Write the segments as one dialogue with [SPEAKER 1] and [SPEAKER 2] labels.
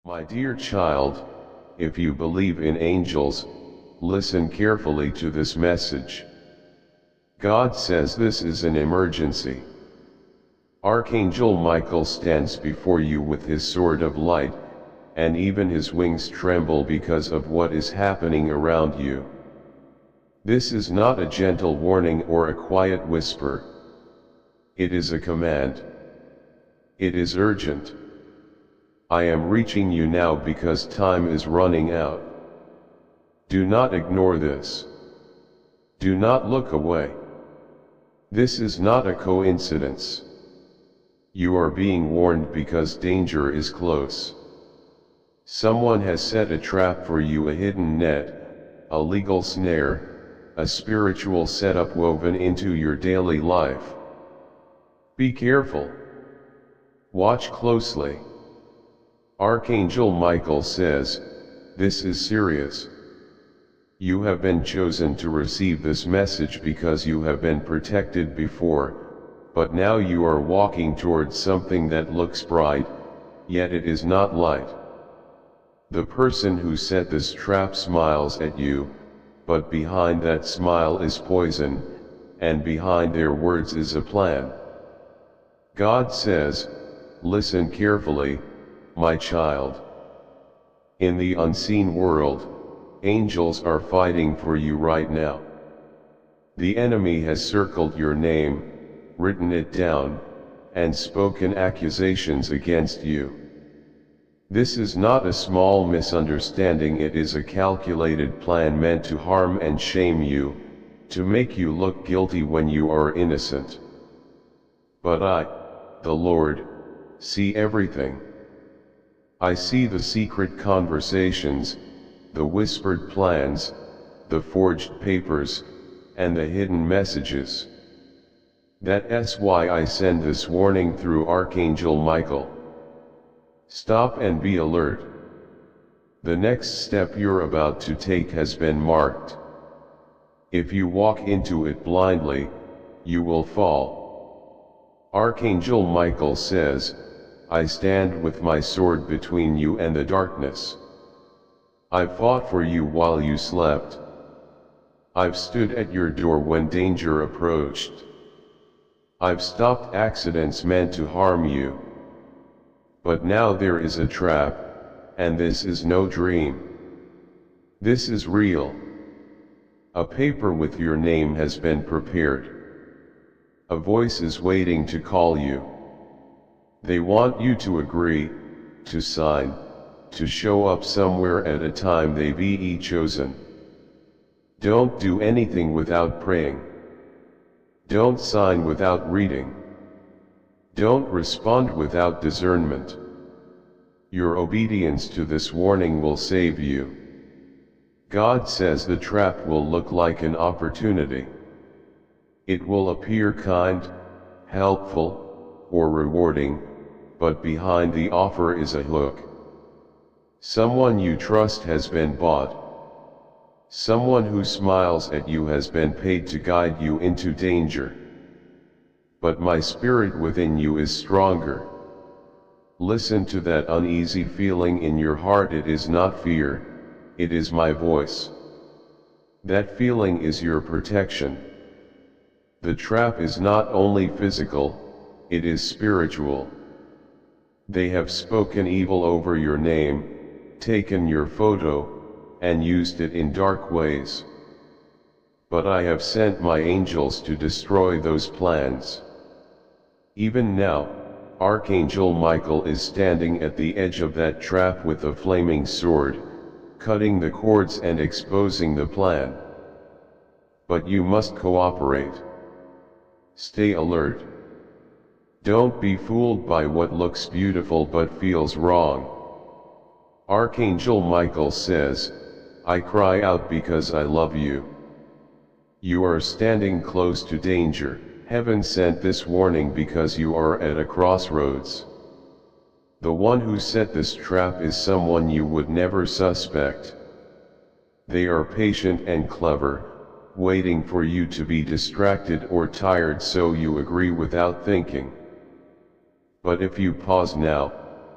[SPEAKER 1] My dear child, if you believe in angels, listen carefully to this message. God says this is an emergency. Archangel Michael stands before you with his sword of light, and even his wings tremble because of what is happening around you. This is not a gentle warning or a quiet whisper. It is a command. It is urgent. I am reaching you now because time is running out. Do not ignore this. Do not look away. This is not a coincidence. You are being warned because danger is close. Someone has set a trap for you, a hidden net, a legal snare, a spiritual setup woven into your daily life. Be careful. Watch closely. Archangel Michael says, this is serious. You have been chosen to receive this message because you have been protected before, but now you are walking towards something that looks bright, yet it is not light. The person who set this trap smiles at you, but behind that smile is poison, and behind their words is a plan. God says, listen carefully, my child. In the unseen world, angels are fighting for you right now. The enemy has circled your name, written it down, and spoken accusations against you. This is not a small misunderstanding, it is a calculated plan meant to harm and shame you, to make you look guilty when you are innocent. But I, the Lord, see everything. I see the secret conversations, the whispered plans, the forged papers, and the hidden messages. That's why I send this warning through Archangel Michael. Stop and be alert. The next step you're about to take has been marked. If you walk into it blindly, you will fall. Archangel Michael says, I stand with my sword between you and the darkness. I've fought for you while you slept. I've stood at your door when danger approached. I've stopped accidents meant to harm you. But now there is a trap, and this is no dream. This is real. A paper with your name has been prepared. A voice is waiting to call you. They want you to agree, to sign, to show up somewhere at a time they've chosen. Don't do anything without praying. Don't sign without reading. Don't respond without discernment. Your obedience to this warning will save you. God says the trap will look like an opportunity. It will appear kind, helpful, or rewarding, but behind the offer is a hook. Someone you trust has been bought. Someone who smiles at you has been paid to guide you into danger. But my spirit within you is stronger. Listen to that uneasy feeling in your heart. It is not fear, it is my voice. That feeling is your protection. The trap is not only physical, it is spiritual. They have spoken evil over your name, taken your photo, and used it in dark ways. But I have sent my angels to destroy those plans. Even now, Archangel Michael is standing at the edge of that trap with a flaming sword, cutting the cords and exposing the plan. But you must cooperate. Stay alert. Don't be fooled by what looks beautiful but feels wrong. Archangel Michael says, I cry out because I love you. You are standing close to danger. Heaven sent this warning because you are at a crossroads. The one who set this trap is someone you would never suspect. They are patient and clever, waiting for you to be distracted or tired so you agree without thinking. But if you pause now,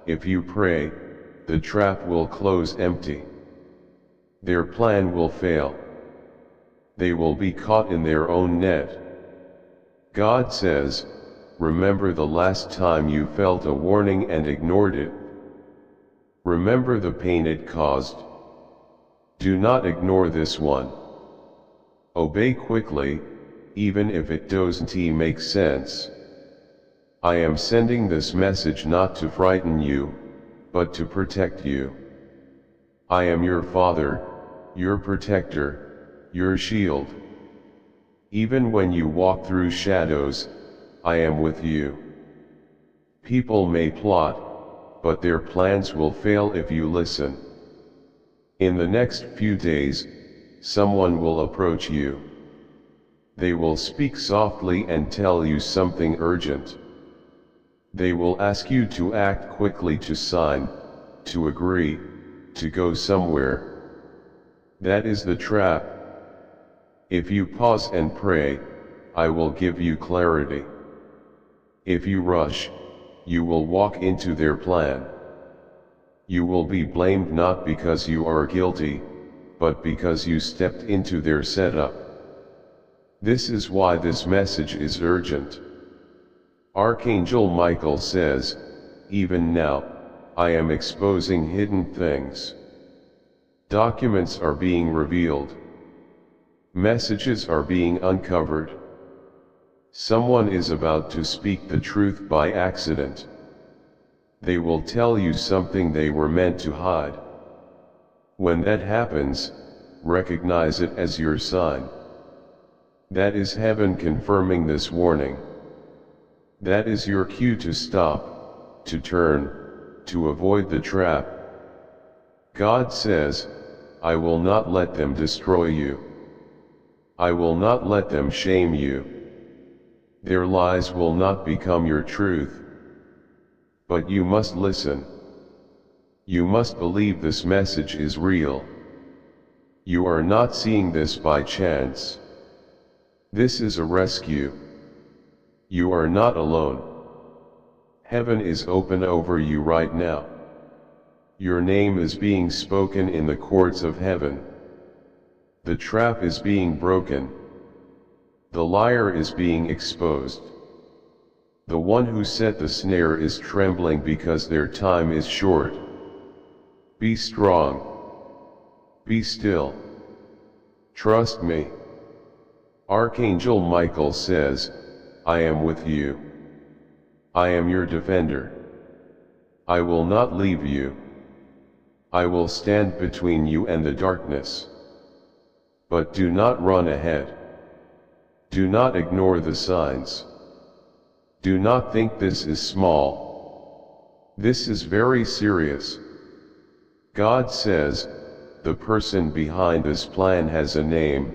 [SPEAKER 1] if you pray, the trap will close empty. Their plan will fail. They will be caught in their own net. God says, remember the last time you felt a warning and ignored it. Remember the pain it caused. Do not ignore this one. Obey quickly, even if it doesn't make sense. I am sending this message not to frighten you, but to protect you. I am your Father, your protector, your shield. Even when you walk through shadows, I am with you. People may plot, but their plans will fail if you listen. In the next few days, someone will approach you. They will speak softly and tell you something urgent. They will ask you to act quickly, to sign, to agree, to go somewhere. That is the trap. If you pause and pray, I will give you clarity. If you rush, you will walk into their plan. You will be blamed not because you are guilty, but because you stepped into their setup. This is why this message is urgent. Archangel Michael says, even now, I am exposing hidden things. Documents are being revealed. Messages are being uncovered. Someone is about to speak the truth by accident. They will tell you something they were meant to hide. When that happens, recognize it as your sign. That is heaven confirming this warning. That is your cue to stop, to turn, to avoid the trap. God says, I will not let them destroy you. I will not let them shame you. Their lies will not become your truth. But you must listen. You must believe this message is real. You are not seeing this by chance. This is a rescue. You are not alone. Heaven is open over you right now. Your name is being spoken in the courts of heaven. The trap is being broken. The liar is being exposed. The one who set the snare is trembling because their time is short. Be strong. Be still. Trust me. Archangel Michael says, I am with you. I am your defender. I will not leave you. I will stand between you and the darkness. But do not run ahead. Do not ignore the signs. Do not think this is small. This is very serious. God says, the person behind this plan has a name,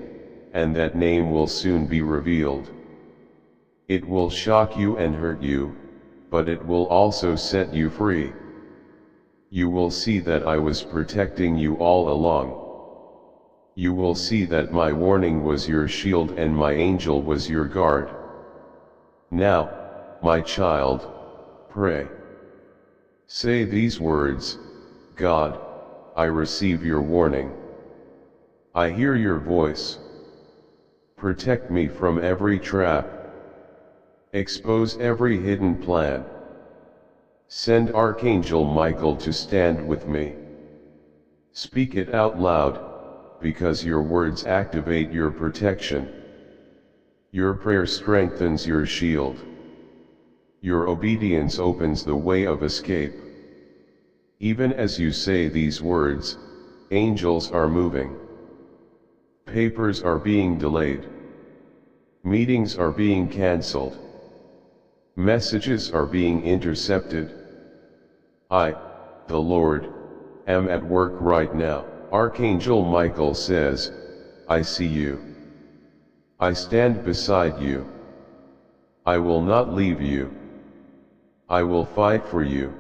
[SPEAKER 1] and that name will soon be revealed. It will shock you and hurt you, but it will also set you free. You will see that I was protecting you all along. You will see that my warning was your shield and my angel was your guard. Now, my child, pray. Say these words, God, I receive your warning. I hear your voice. Protect me from every trap. Expose every hidden plan. Send Archangel Michael to stand with me. Speak it out loud, because your words activate your protection. Your prayer strengthens your shield. Your obedience opens the way of escape. Even as you say these words, angels are moving. Papers are being delayed. Meetings are being cancelled. Messages are being intercepted. I, the Lord, am at work right now. Archangel Michael says, I see you. I stand beside you. I will not leave you. I will fight for you.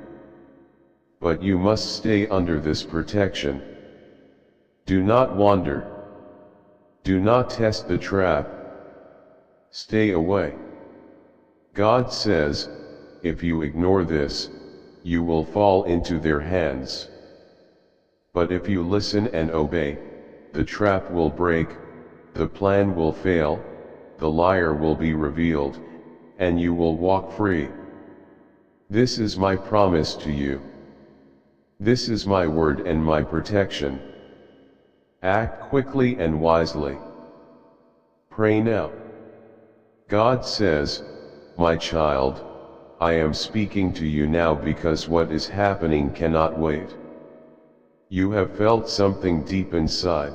[SPEAKER 1] But you must stay under this protection. Do not wander. Do not test the trap. Stay away. God says, if you ignore this, you will fall into their hands. But if you listen and obey, the trap will break, the plan will fail, the liar will be revealed, and you will walk free. This is my promise to you. This is my word and my protection. Act quickly and wisely. Pray now. God says, my child, I am speaking to you now because what is happening cannot wait. You have felt something deep inside.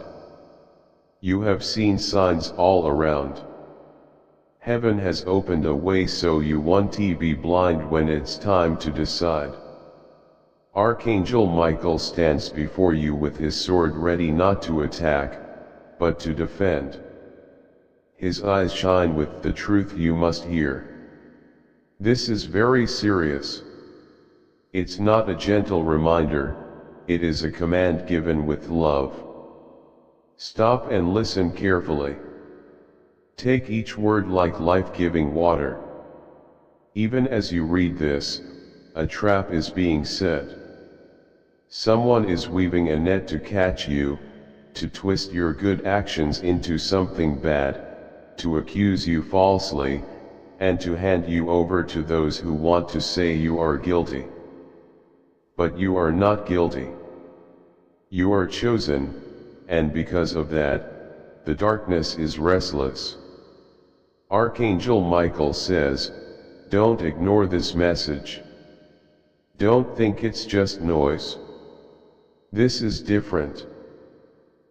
[SPEAKER 1] You have seen signs all around. Heaven has opened a way so you won't be blind when it's time to decide. Archangel Michael stands before you with his sword ready not to attack, but to defend. His eyes shine with the truth you must hear. This is very serious. It's not a gentle reminder, it is a command given with love. Stop and listen carefully. Take each word like life-giving water. Even as you read this, a trap is being set. Someone is weaving a net to catch you, to twist your good actions into something bad, to accuse you falsely, and to hand you over to those who want to say you are guilty. But you are not guilty. You are chosen, and because of that, the darkness is restless. Archangel Michael says, don't ignore this message. Don't think it's just noise. This is different.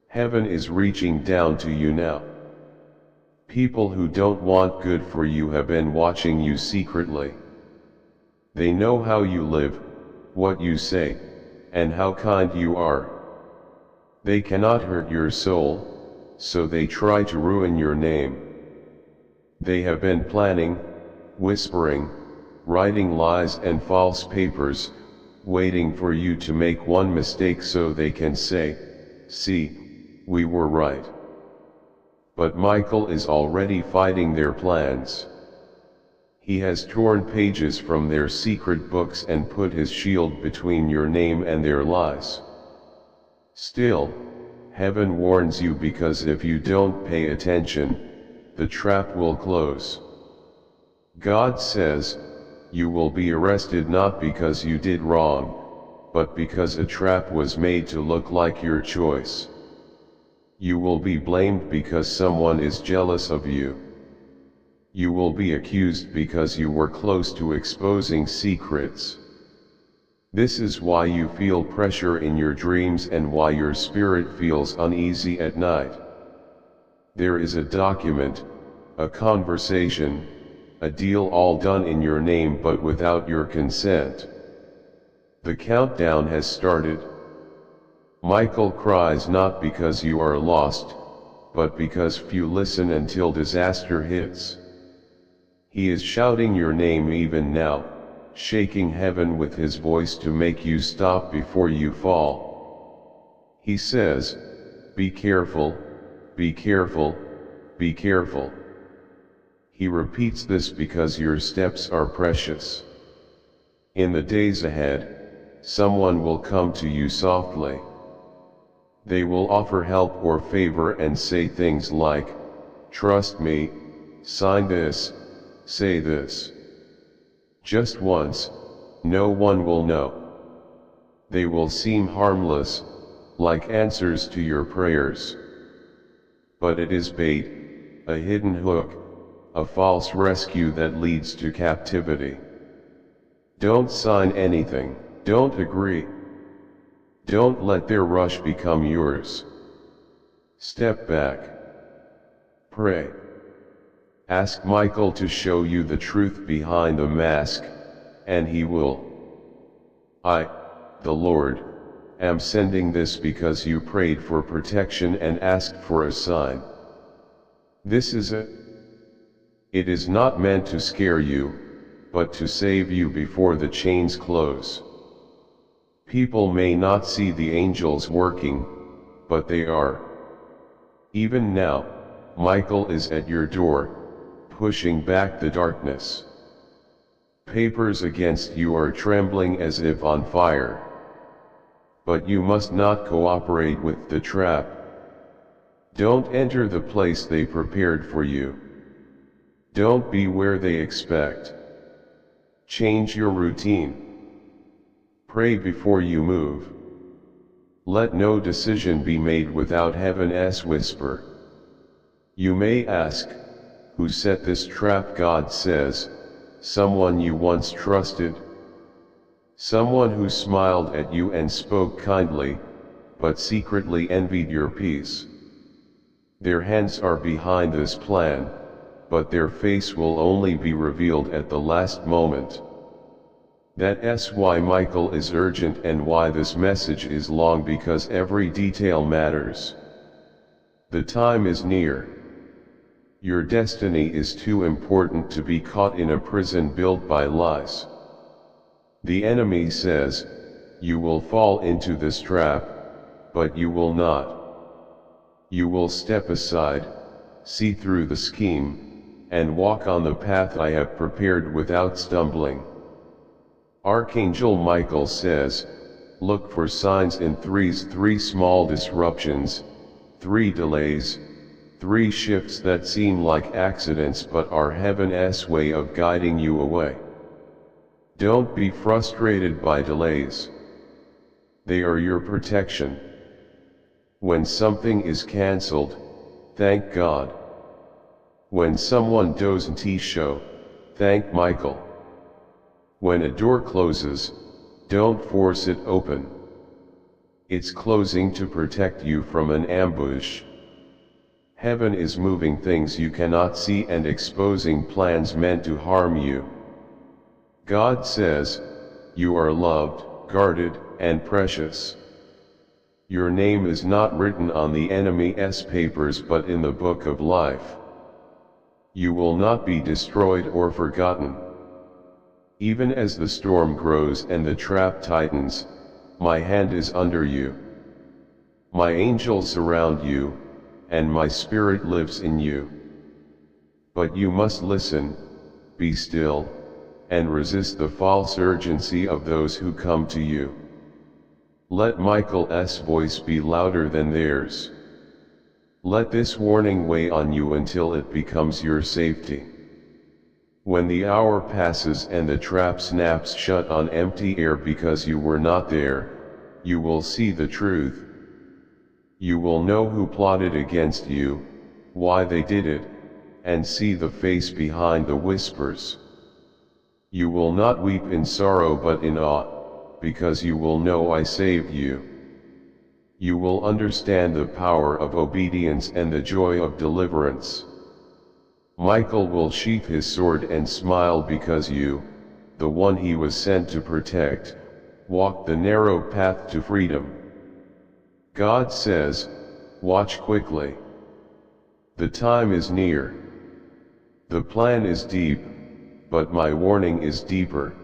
[SPEAKER 1] Heaven is reaching down to you now. People who don't want good for you have been watching you secretly. They know how you live, what you say, and how kind you are. They cannot hurt your soul, so they try to ruin your name. They have been planning, whispering, writing lies and false papers, waiting for you to make one mistake so they can say, see, we were right. But Michael is already fighting their plans. He has torn pages from their secret books and put his shield between your name and their lies. Still, heaven warns you because if you don't pay attention, the trap will close. God says, you will be arrested not because you did wrong, but because a trap was made to look like your choice. You will be blamed because someone is jealous of you. You will be accused because you were close to exposing secrets. This is why you feel pressure in your dreams and why your spirit feels uneasy at night. There is a document, a conversation, a deal all done in your name but without your consent. The countdown has started. Michael cries not because you are lost, but because few listen until disaster hits. He is shouting your name even now, shaking heaven with his voice to make you stop before you fall. He says, be careful, be careful, be careful. He repeats this because your steps are precious. In the days ahead, someone will come to you softly. They will offer help or favor and say things like, trust me, sign this, say this. Just once, no one will know. They will seem harmless, like answers to your prayers. But it is bait, a hidden hook, a false rescue that leads to captivity. Don't sign anything, don't agree. Don't let their rush become yours. Step back. Pray. Ask Michael to show you the truth behind the mask, and he will. I, the Lord, am sending this because you prayed for protection and asked for a sign. This is it. It is not meant to scare you, but to save you before the chains close. People may not see the angels working, but they are. Even now, Michael is at your door, pushing back the darkness. Papers against you are trembling as if on fire. but you must not cooperate with the trap. Don't enter the place they prepared for you. Don't be where they expect. Change your routine. Pray before you move. Let no decision be made without heaven's whisper. You may ask, who set this trap? God says, someone you once trusted. Someone who smiled at you and spoke kindly, but secretly envied your peace. Their hands are behind this plan, but their face will only be revealed at the last moment. That's why Michael is urgent and why this message is long, because every detail matters. The time is near. Your destiny is too important to be caught in a prison built by lies. The enemy says, you will fall into this trap, but you will not. You will step aside, see through the scheme, and walk on the path I have prepared without stumbling. Archangel Michael says, look for signs in threes: 3 small disruptions, 3 delays, 3 shifts that seem like accidents but are heaven's way of guiding you away. Don't be frustrated by delays. They are your protection. When something is cancelled, thank God. When someone doesn't show, thank Michael. When a door closes, don't force it open. It's closing to protect you from an ambush. Heaven is moving things you cannot see and exposing plans meant to harm you. God says, you are loved, guarded, and precious. Your name is not written on the enemy's papers but in the book of life. You will not be destroyed or forgotten. Even as the storm grows and the trap tightens, my hand is under you. My angels surround you, and my spirit lives in you. But you must listen, be still, and resist the false urgency of those who come to you. Let Michael's voice be louder than theirs. Let this warning weigh on you until it becomes your safety. When the hour passes and the trap snaps shut on empty air because you were not there, you will see the truth. You will know who plotted against you, why they did it, and see the face behind the whispers. You will not weep in sorrow but in awe, because you will know I saved you. You will understand the power of obedience and the joy of deliverance. Michael will sheath his sword and smile because you, the one he was sent to protect, walk the narrow path to freedom. God says, watch quickly. The time is near. The plan is deep, but my warning is deeper.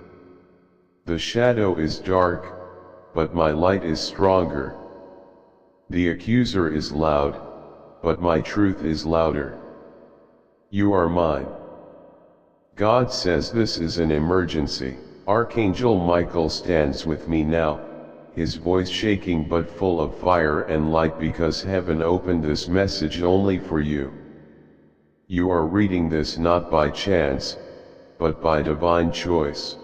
[SPEAKER 1] The shadow is dark, but my light is stronger. The accuser is loud, but my truth is louder. You are mine. God says this is an emergency. Archangel Michael stands with me now, his voice shaking but full of fire and light because heaven opened this message only for you. You are reading this not by chance, but by divine choice.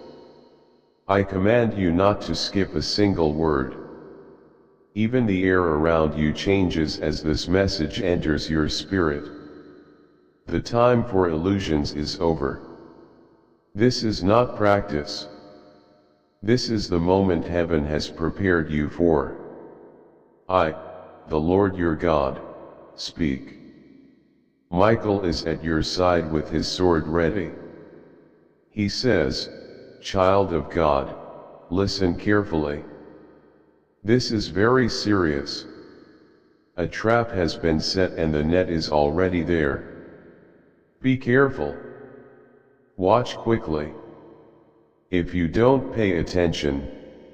[SPEAKER 1] I command you not to skip a single word. Even the air around you changes as this message enters your spirit. The time for illusions is over. This is not practice. This is the moment heaven has prepared you for. I, the Lord your God, speak. Michael is at your side with his sword ready. He says, child of God, listen carefully. This is very serious. A trap has been set and the net is already there. Be careful. Watch quickly. If you don't pay attention,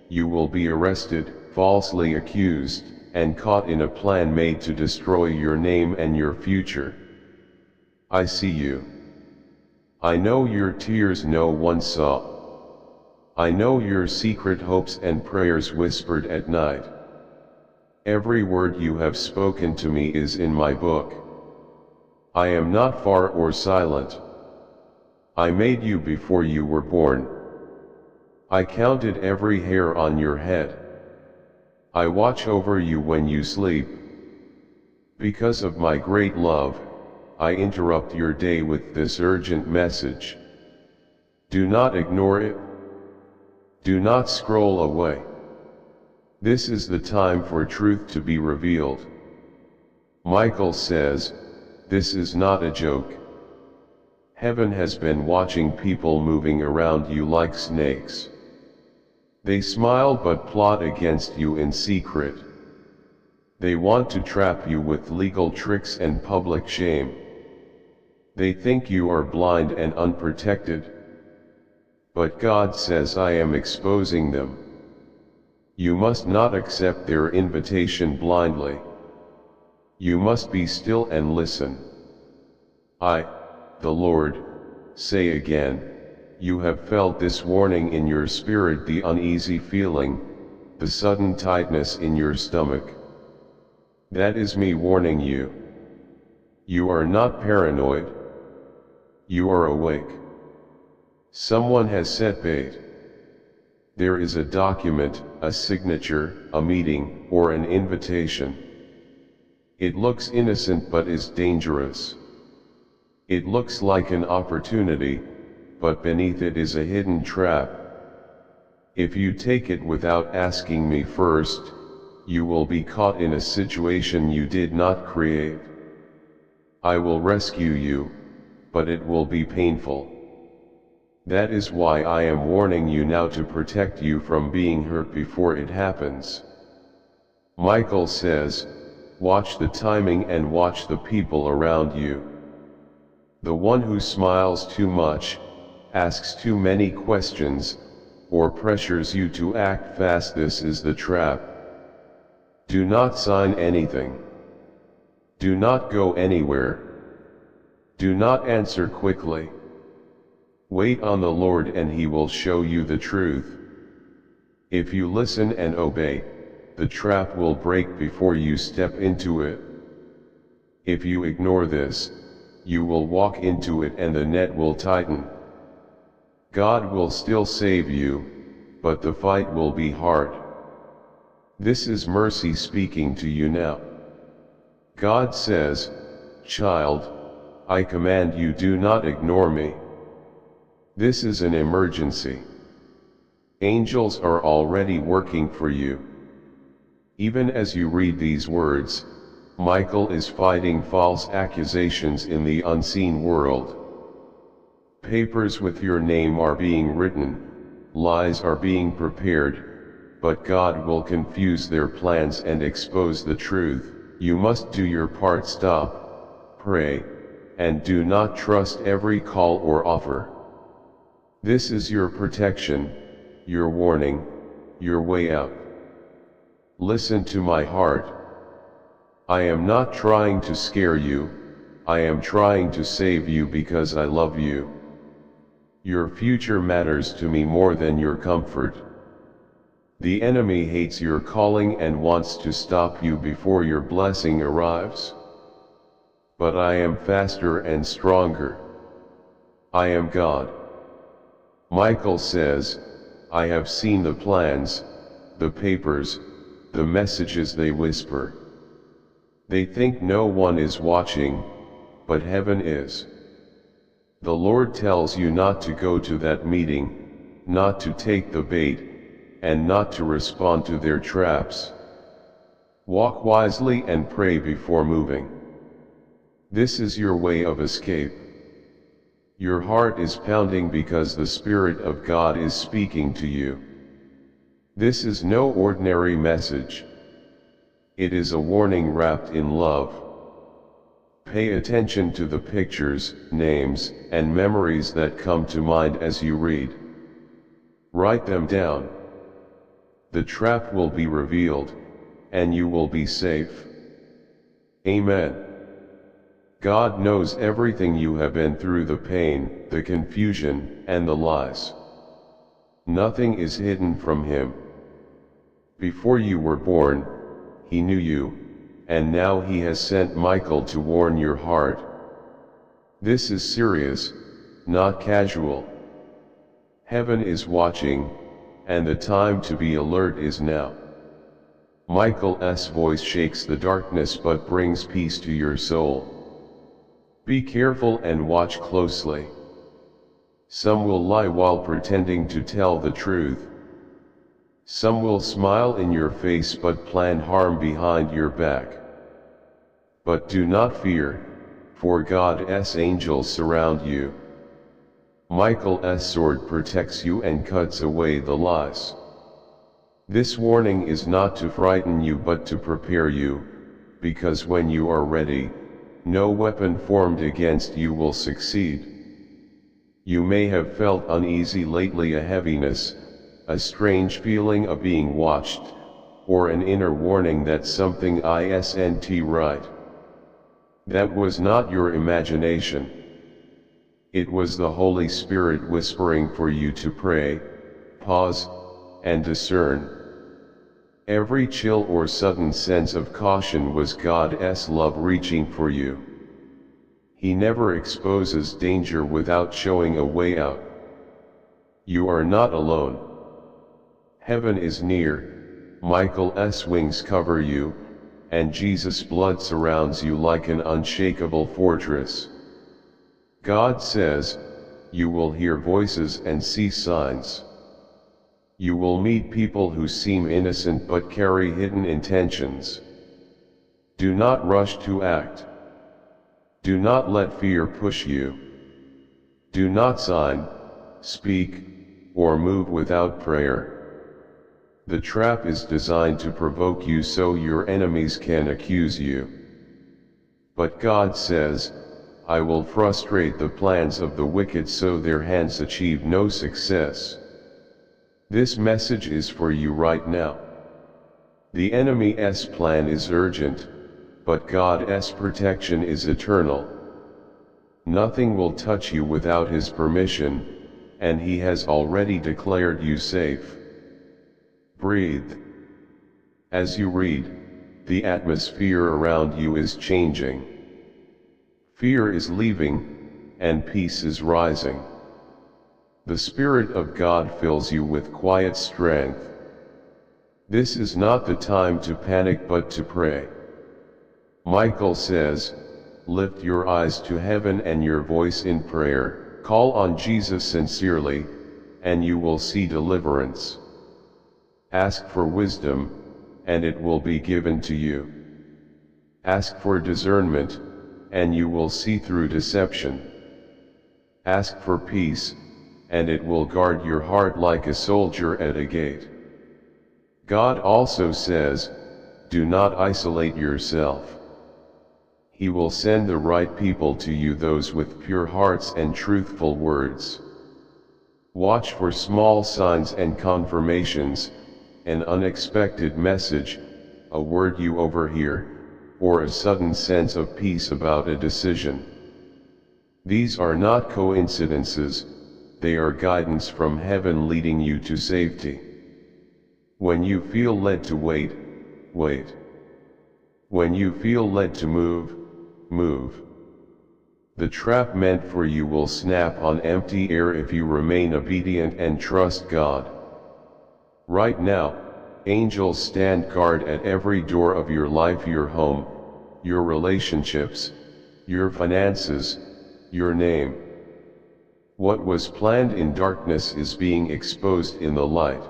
[SPEAKER 1] you will be arrested, falsely accused, and caught in a plan made to destroy your name and your future. I see you. I know your tears no one saw. I know your secret hopes and prayers whispered at night. Every word you have spoken to me is in my book. I am not far or silent. I made you before you were born. I counted every hair on your head. I watch over you when you sleep. Because of my great love, I interrupt your day with this urgent message. Do not ignore it. Do not scroll away. This is the time for truth to be revealed. Michael says, this is not a joke. Heaven has been watching people moving around you like snakes. They smile but plot against you in secret. They want to trap you with legal tricks and public shame. They think you are blind and unprotected. But God says I am exposing them. You must not accept their invitation blindly. You must be still and listen. I, the Lord, say again, you have felt this warning in your spirit, the uneasy feeling, the sudden tightness in your stomach. That is me warning you. You are not paranoid. You are awake. Someone has set bait. There is a document, a signature, a meeting, or an invitation. It looks innocent but is dangerous. It looks like an opportunity, but beneath it is a hidden trap. If you take it without asking me first, you will be caught in a situation you did not create. I will rescue you, but it will be painful. That is why I am warning you now, to protect you from being hurt before it happens. Michael says, watch the timing and watch the people around you. The one who smiles too much, asks too many questions, or pressures you to act fast, this is the trap. Do not sign anything. Do not go anywhere. Do not answer quickly. Wait on the Lord and He will show you the truth. If you listen and obey, the trap will break before you step into it. If you ignore this, you will walk into it and the net will tighten. God will still save you, but the fight will be hard. This is mercy speaking to you now. God says, child, I command you, do not ignore me. This is an emergency. Angels are already working for you. Even as you read these words, Michael is fighting false accusations in the unseen world. Papers with your name are being written, lies are being prepared, but God will confuse their plans and expose the truth. You must do your part, stop, pray, and do not trust every call or offer. This is your protection, your warning, your way out. Listen to my heart. I am not trying to scare you, I am trying to save you because I love you. Your future matters to me more than your comfort. The enemy hates your calling and wants to stop you before your blessing arrives. But I am faster and stronger. I am God. Michael says, I have seen the plans, the papers, the messages they whisper. They think no one is watching, but heaven is. The Lord tells you not to go to that meeting, not to take the bait, and not to respond to their traps. Walk wisely and pray before moving. This is your way of escape. Your heart is pounding because the Spirit of God is speaking to you. This is no ordinary message. It is a warning wrapped in love. Pay attention to the pictures, names, and memories that come to mind as you read. Write them down. The trap will be revealed, and you will be safe. Amen. God knows everything you have been through, the pain, the confusion, and the lies. Nothing is hidden from Him. Before you were born, he knew you, and now he has sent Michael to warn your heart. This is serious, not casual. Heaven is watching, and the time to be alert is now. Michael's voice shakes the darkness but brings peace to your soul. Be careful and watch closely. Some will lie while pretending to tell the truth. Some will smile in your face but plan harm behind your back. But do not fear, for God's angels surround you. Michael's sword protects you and cuts away the lies. This warning is not to frighten you but to prepare you, because when you are ready, no weapon formed against you will succeed. You may have felt uneasy lately, a heaviness, a strange feeling of being watched, or an inner warning that something isn't right. That was not your imagination. It was the Holy Spirit whispering for you to pray, pause, and discern. Every chill or sudden sense of caution was God's love reaching for you. He never exposes danger without showing a way out. You are not alone. Heaven is near, Michael's wings cover you, and Jesus' blood surrounds you like an unshakable fortress. God says, you will hear voices and see signs. You will meet people who seem innocent but carry hidden intentions. Do not rush to act. Do not let fear push you. Do not sign, speak, or move without prayer. The trap is designed to provoke you so your enemies can accuse you. But God says, I will frustrate the plans of the wicked so their hands achieve no success. This message is for you right now. The enemy's plan is urgent, but God's protection is eternal. Nothing will touch you without His permission, and He has already declared you safe. Breathe. As you read, the atmosphere around you is changing. Fear is leaving, and peace is rising. The Spirit of God fills you with quiet strength. This is not the time to panic but to pray. Michael says, lift your eyes to heaven and your voice in prayer, call on Jesus sincerely, and you will see deliverance. Ask for wisdom, and it will be given to you. Ask for discernment, and you will see through deception. Ask for peace, and it will guard your heart like a soldier at a gate. God also says, do not isolate yourself. He will send the right people to you, those with pure hearts and truthful words. Watch for small signs and confirmations, an unexpected message, a word you overhear, or a sudden sense of peace about a decision. These are not coincidences, they are guidance from heaven leading you to safety. When you feel led to wait, wait. When you feel led to move, move. The trap meant for you will snap on empty air if you remain obedient and trust God. Right now, angels stand guard at every door of your life, your home, your relationships, your finances, your name. What was planned in darkness is being exposed in the light.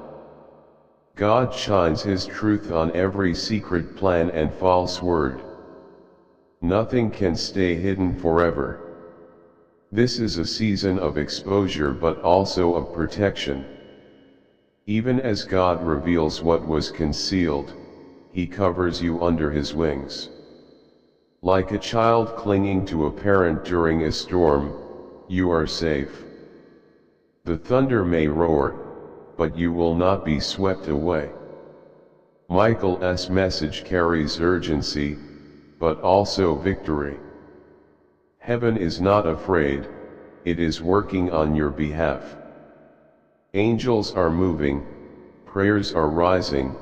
[SPEAKER 1] God shines His truth on every secret plan and false word. Nothing can stay hidden forever. This is a season of exposure but also of protection. Even as God reveals what was concealed, He covers you under His wings. Like a child clinging to a parent during a storm, you are safe. The thunder may roar, but you will not be swept away. Michael's message carries urgency, but also victory. Heaven is not afraid, it is working on your behalf. Angels are moving, prayers are rising,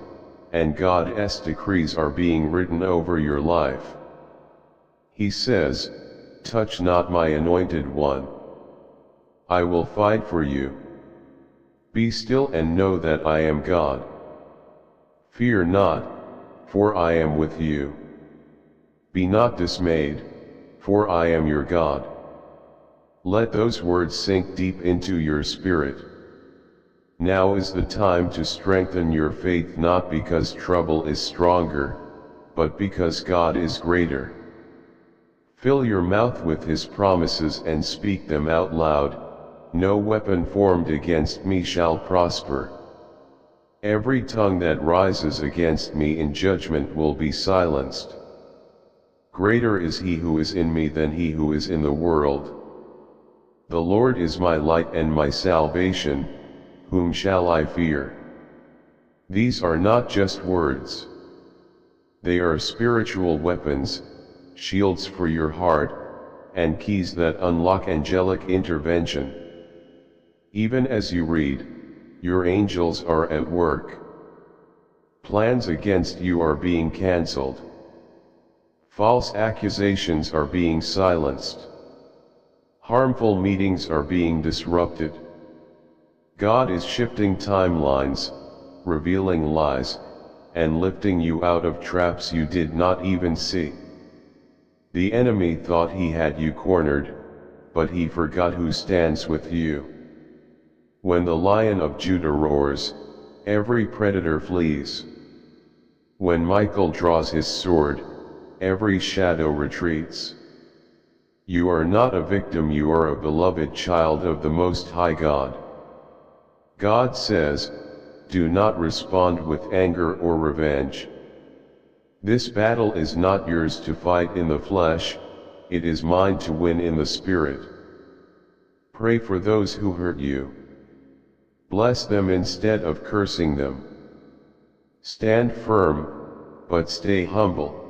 [SPEAKER 1] and God's decrees are being written over your life. He says, "Touch not my anointed one. I will fight for you. Be still and know that I am God. Fear not, for I am with you. Be not dismayed, for I am your God." Let those words sink deep into your spirit. Now is the time to strengthen your faith, not because trouble is stronger, but because God is greater. Fill your mouth with His promises and speak them out loud. No weapon formed against me shall prosper. Every tongue that rises against me in judgment will be silenced. Greater is He who is in me than he who is in the world. The Lord is my light and my salvation, whom shall I fear? These are not just words. They are spiritual weapons, shields for your heart, and keys that unlock angelic intervention. Even as you read, your angels are at work. Plans against you are being cancelled. False accusations are being silenced. Harmful meetings are being disrupted. God is shifting timelines, revealing lies, and lifting you out of traps you did not even see. The enemy thought he had you cornered, but he forgot who stands with you. When the Lion of Judah roars, every predator flees. When Michael draws his sword, every shadow retreats. You are not a victim, you are a beloved child of the Most High God. God says, do not respond with anger or revenge. This battle is not yours to fight in the flesh, it is mine to win in the Spirit. Pray for those who hurt you. Bless them instead of cursing them. Stand firm, but stay humble.